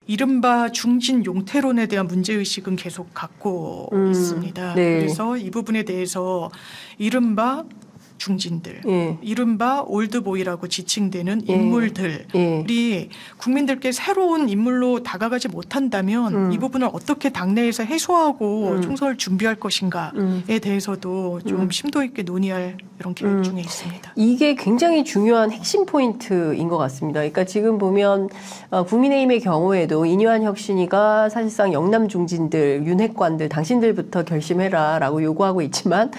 이른바 중진 용태론에 대한 문제의식은 계속 갖고 있습니다. 네. 그래서 이 부분에 대해서 이른바 중진들, 예. 이른바 올드보이라고 지칭되는 인물들이 예. 국민들께 새로운 인물로 다가가지 못한다면 이 부분을 어떻게 당내에서 해소하고 총선을 준비할 것인가에 대해서도 좀 심도 있게 논의할 이런 계획 중에 있습니다. 이게 굉장히 중요한 핵심 포인트인 것 같습니다. 그러니까 지금 보면 국민의힘의 경우에도 이뇨한 혁신위가 사실상 영남 중진들, 윤핵관들, 당신들부터 결심해라라고 요구하고 있지만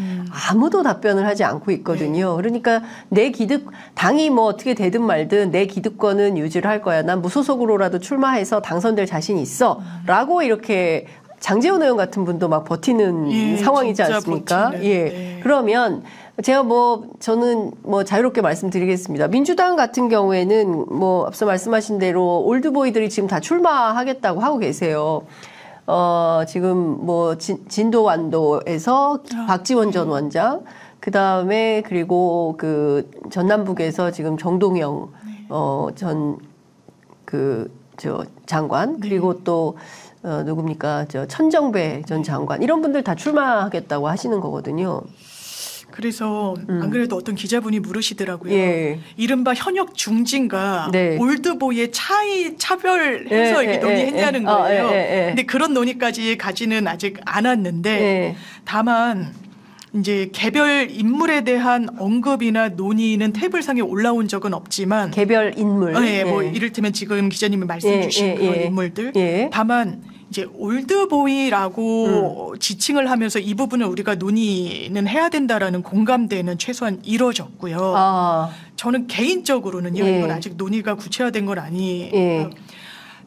아무도 답변을 하지 않고 있거든요. 그러니까 내 기득 당이 뭐 어떻게 되든 말든 내 기득권은 유지를 할 거야. 난 무소속으로라도 출마해서 당선될 자신이 있어라고 이렇게 장제원 의원 같은 분도 막 버티는 상황이지 않습니까? 예. 그러면 제가 저는 자유롭게 말씀드리겠습니다. 민주당 같은 경우에는 앞서 말씀하신 대로 올드보이들이 지금 다 출마하겠다고 하고 계세요. 지금 진도완도에서 박지원 전 원장, 그 다음에 그리고 그 전남북에서 지금 정동영 장관, 그리고 또 누굽니까? 천정배 전 장관, 이런 분들 다 출마하겠다고 하시는 거거든요. 그래서 안 그래도 어떤 기자분이 물으시더라고요. 예. 이른바 현역 중진과 올드보이의 차별해서 이렇게 논의했냐는 거예요. 근데 그런 논의까지 가지는 아직 않았는데 다만 이제 개별 인물에 대한 언급이나 논의는 테이블상에 올라온 적은 없지만 개별 인물. 이를테면 지금 기자님이 말씀 주신 그런 인물들. 다만 이제 올드보이라고 지칭을 하면서 이 부분을 우리가 논의는 해야 된다라는 공감대는 최소한 이루어졌고요. 저는 개인적으로는요. 이건 아직 논의가 구체화된 건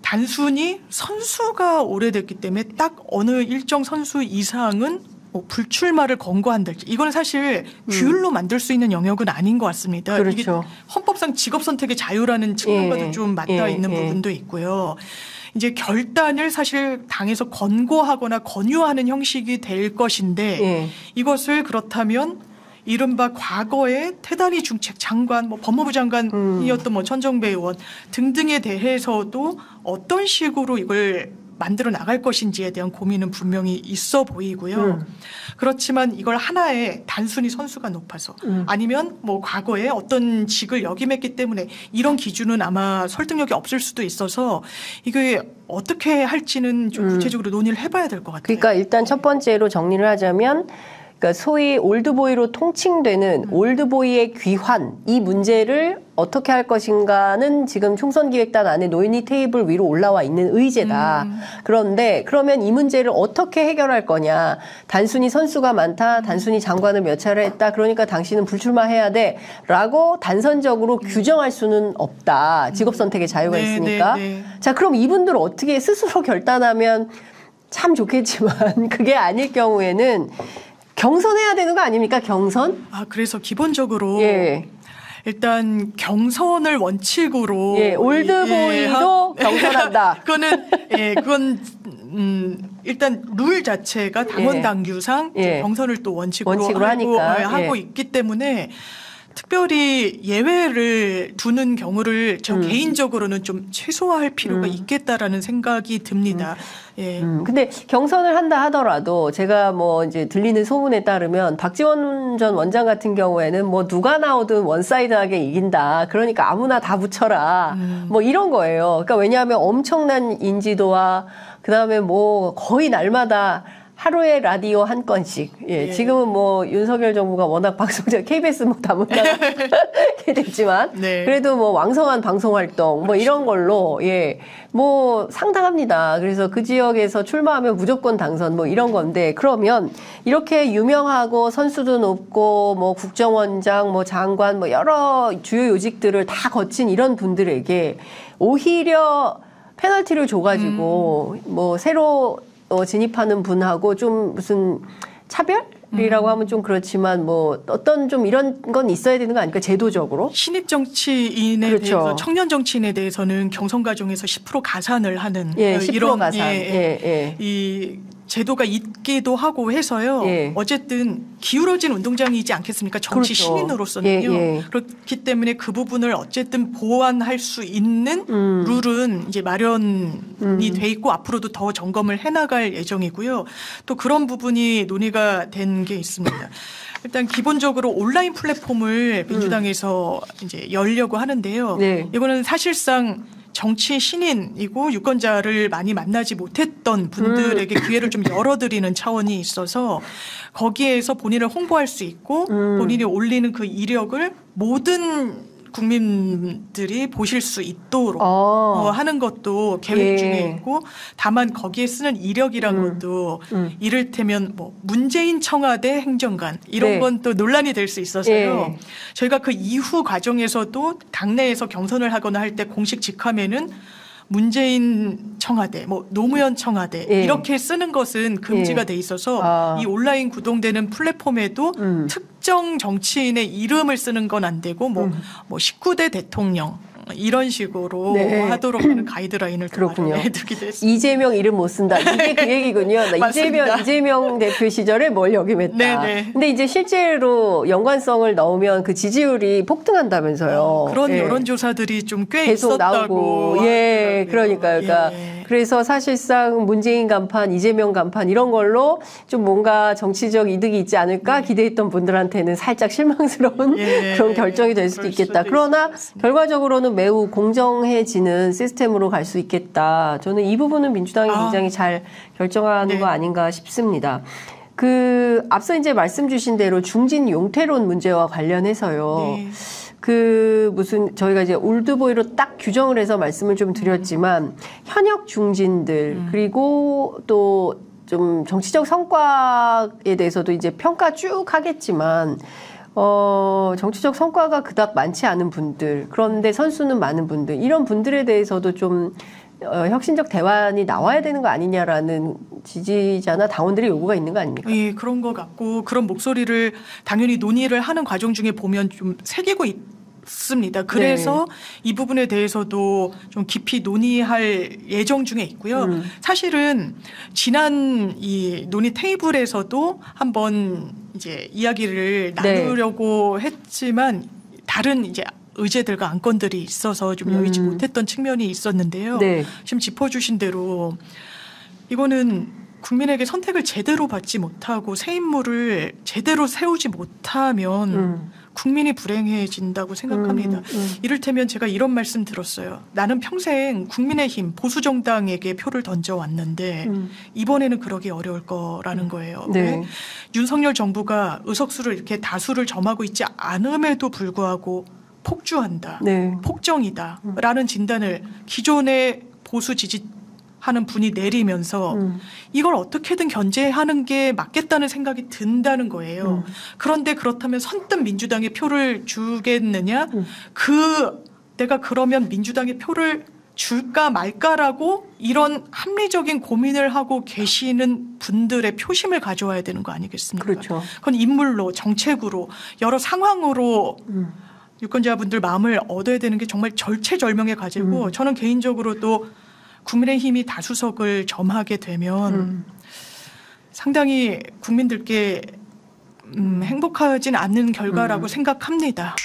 단순히 선수가 오래됐기 때문에 딱 어느 일정 선수 이상은 불출마를 권고한달지, 이건 사실 규율로 만들 수 있는 영역은 아닌 것 같습니다. 그렇죠. 이게 헌법상 직업 선택의 자유라는 측면과도 좀 맞닿아 있는 부분도 있고요. 이제 결단을 사실 당에서 권고하거나 권유하는 형식이 될 것인데 이것을 그렇다면 이른바 과거의 태단위 중책 장관, 법무부 장관이었던 천정배 의원 등등에 대해서도 어떤 식으로 이걸 만들어 나갈 것인지에 대한 고민은 분명히 있어 보이고요. 그렇지만 이걸 하나의 단순히 선수가 높아서 아니면 과거에 어떤 직을 역임했기 때문에 이런 기준은 아마 설득력이 없을 수도 있어서 이게 어떻게 할지는 좀 구체적으로 논의를 해봐야 될 것 같아요. 그러니까 일단 첫 번째로 정리를 하자면, 그러니까 소위 올드보이로 통칭되는 올드보이의 귀환, 이 문제를 어떻게 할 것인가는 지금 총선기획단 안에 논의 테이블 위로 올라와 있는 의제다. 그런데 그러면 이 문제를 어떻게 해결할 거냐. 단순히 선수가 많다. 단순히 장관을 몇 차례 했다. 그러니까 당신은 불출마해야 돼. 라고 단선적으로 규정할 수는 없다. 직업선택의 자유가 있으니까. 자, 그럼 이분들 어떻게 스스로 결단하면 참 좋겠지만 그게 아닐 경우에는 경선해야 되는 거 아닙니까? 경선? 그래서 기본적으로 일단 경선을 원칙으로 올드보이도 경선한다. 그건 일단 룰 자체가 당원 당규상 경선을 또 원칙으로 하고 있기 때문에 특별히 예외를 두는 경우를 저 개인적으로는 좀 최소화할 필요가 있겠다라는 생각이 듭니다. 근데 경선을 한다 하더라도 제가 이제 들리는 소문에 따르면 박지원 전 원장 같은 경우에는 누가 나오든 원사이드하게 이긴다. 그러니까 아무나 다 붙여라. 이런 거예요. 그러니까 왜냐하면 엄청난 인지도와 그다음에 거의 날마다 하루에 라디오 한 건씩. 지금은 윤석열 정부가 워낙 방송자 KBS 다 못 나가게 됐지만 그래도 왕성한 방송 활동 이런 걸로 상당합니다. 그래서 그 지역에서 출마하면 무조건 당선 이런 건데, 그러면 이렇게 유명하고 선수도 높고 국정원장 장관 여러 주요 요직들을 다 거친 이런 분들에게 오히려 페널티를 줘가지고 새로 진입하는 분하고 좀 무슨 차별이라고 하면 좀 그렇지만 어떤 좀 이런 건 있어야 되는 거 아닙니까? 제도적으로. 신입 정치인에 대해서, 청년 정치인에 대해서는 경선 과정에서 10% 가산을 하는 10% 이런 가산. 이 제도가 있기도 하고 해서요. 예. 어쨌든 기울어진 운동장이지 않겠습니까? 정치 그렇죠. 시민으로서는요. 예, 예. 그렇기 때문에 그 부분을 어쨌든 보완할 수 있는 룰은 이제 마련이 돼 있고 앞으로도 더 점검을 해나갈 예정이고요. 또 그런 부분이 논의가 된 게 있습니다. 일단 기본적으로 온라인 플랫폼을 민주당에서 이제 열려고 하는데요. 네. 이거는 사실상 정치 신인이고 유권자를 많이 만나지 못했던 분들에게 기회를 좀 열어드리는 차원이 있어서 거기에서 본인을 홍보할 수 있고 본인이 올리는 그 이력을 모든 국민들이 보실 수 있도록 하는 것도 계획 예. 중에 있고 다만 거기에 쓰는 이력이란 것도 이를테면 뭐 문재인 청와대 행정관 이런 네. 건 또 논란이 될 수 있어서요. 예. 저희가 그 이후 과정에서도 당내에서 경선을 하거나 할 때 공식 직함에는 문재인 청와대, 뭐 노무현 청와대 예. 이렇게 쓰는 것은 금지가 예. 돼 있어서 이 온라인 구동되는 플랫폼에도 특정 정치인의 이름을 쓰는 건 안 되고 뭐 19대 대통령 이런 식으로 네. 하도록 하는 가이드라인을 그렇군요. 마련해두기도 했습니다. 이재명 이름 못 쓴다. 이게 그 얘기군요. 나 이재명 대표 시절에 뭘 역임했다. 네네. 근데 이제 실제로 연관성을 넣으면 그 지지율이 폭등한다면서요. 그런 예. 여론조사들이 좀 꽤 계속 있었다고. 나오고. 예, 그러니까요. 그러니까 예. 그래서 사실상 문재인 간판, 이재명 간판 이런 걸로 좀 뭔가 정치적 이득이 있지 않을까 기대했던 분들한테는 살짝 실망스러운 예. 그런 결정이 될 수도 그럴 있겠다. 수도 그러나 있습니다. 결과적으로는 매우 공정해지는 시스템으로 갈 수 있겠다. 저는 이 부분은 민주당이 굉장히 잘 결정하는 네. 거 아닌가 싶습니다. 그 앞서 이제 말씀 주신 대로 중진 용태론 문제와 관련해서요. 네. 그 무슨 저희가 이제 올드보이로 딱 규정을 해서 말씀을 좀 드렸지만 현역 중진들 그리고 또 좀 정치적 성과에 대해서도 이제 평가 쭉 하겠지만 정치적 성과가 그닥 많지 않은 분들 그런데 선수는 많은 분들 이런 분들에 대해서도 좀 혁신적 대안이 나와야 되는 거 아니냐라는 지지자나 당원들의 요구가 있는 거 아닙니까? 예, 그런 것 같고 그런 목소리를 당연히 논의를 하는 과정 중에 보면 좀 새기고 있습니다. 그래서 이 부분에 대해서도 좀 깊이 논의할 예정 중에 있고요. 사실은 지난 이 논의 테이블에서도 한번 이제 이야기를 나누려고 했지만 다른 이제 의제들과 안건들이 있어서 좀 여의치 못했던 측면이 있었는데요. 네. 지금 짚어주신 대로 이거는 국민에게 선택을 제대로 받지 못하고 새 인물을 제대로 세우지 못하면 국민이 불행해진다고 생각합니다. 이를테면 제가 이런 말씀 들었어요. 나는 평생 국민의힘 보수정당에게 표를 던져왔는데 이번에는 그러기 어려울 거라는 거예요. 네. 왜? 윤석열 정부가 의석수를 이렇게 다수를 점하고 있지 않음에도 불구하고 폭주한다. 네. 폭정이다. 라는 진단을 기존의 보수 지지하는 분이 내리면서 이걸 어떻게든 견제하는 게 맞겠다는 생각이 든다는 거예요. 그런데 그렇다면 선뜻 민주당에 표를 주겠느냐? 내가 그러면 민주당에 표를 줄까 말까라고 이런 합리적인 고민을 하고 계시는 분들의 표심을 가져와야 되는 거 아니겠습니까? 그렇죠. 그건 인물로 정책으로 여러 상황으로 유권자분들 마음을 얻어야 되는 게 정말 절체절명의 과제고 저는 개인적으로도 국민의힘이 다수석을 점하게 되면 상당히 국민들께 행복하진 않는 결과라고 생각합니다.